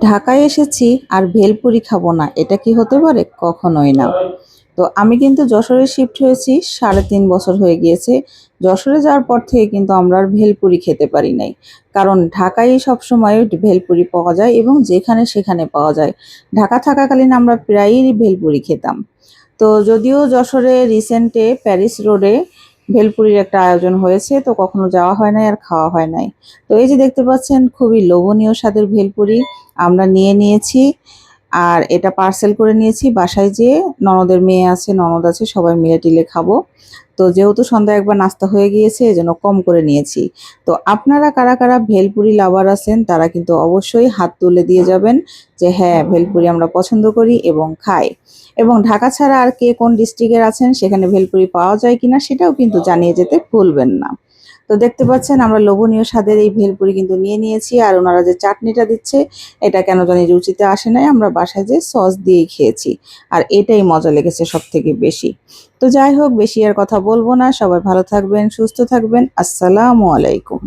ঢাকায় এসেছি আর ভেলপুরি খাবো না, এটা কি হতে পারে? কখনোই না। তো আমি কিন্তু যশোরে শিফট হয়েছি, 3.5 বছর হয়ে গিয়েছে। যশোরে যাওয়ার পর থেকে কিন্তু আমরা আর ভেলপুরি খেতে পারি নাই, কারণ ঢাকায় সবসময় ভেলপুরি পাওয়া যায় এবং যেখানে সেখানে পাওয়া যায়। ঢাকা থাকাকালীন আমরা প্রায়ই ভেলপুরি খেতাম। তো যদিও যশোরে রিসেন্টে প্যারিস রোডে ভেলপুরির একটা আয়োজন হয়েছে, তো কখনো যাওয়া হয় নাই আর খাওয়া হয় নাই। তো এই যে দেখতে পাচ্ছেন, খুবই লোভনীয় স্বাদের ভেলপুরি আমরা নিয়ে নিয়েছি। আর এটা পার্সেল করে নিয়েছি বাসায় যেয়ে। ননদের মেয়ে আছে, ননদ আছে, সবাই মিলে টিলে খাবো। তো যেহেতু সন্ধ্যায় একবার নাস্তা হয়ে গিয়েছে, এজন্য কম করে নিয়েছি। তো আপনারা কারা কারা ভেলপুরি লাভার আছেন তারা কিন্তু অবশ্যই হাত তুলে দিয়ে যাবেন যে হ্যাঁ, ভেলপুরি আমরা পছন্দ করি এবং খাই। এবং ঢাকা ছাড়া আর কে কোন ডিস্ট্রিক্টের আছেন, সেখানে ভেলপুরি পাওয়া যায় কিনা সেটাও কিন্তু জানিয়ে যেতে ভুলবেন না। তো দেখতে পাচ্ছেন, আমরা লোভনীয় স্বাদের এই ভেলপুরি কিন্তু নিয়ে নিয়েছি। আর ওনারা যে চাটনিটা দিচ্ছে, এটা কেন জানি রুচিতে আসে নাই, আমরা বাসায় যে সস দিয়েই খেয়েছি। আর এটাই মজা লেগেছে সব থেকে বেশি। তো যাই হোক, বেশি আর কথা বলবো না। সবাই ভালো থাকবেন, সুস্থ থাকবেন। আসসালামু আলাইকুম।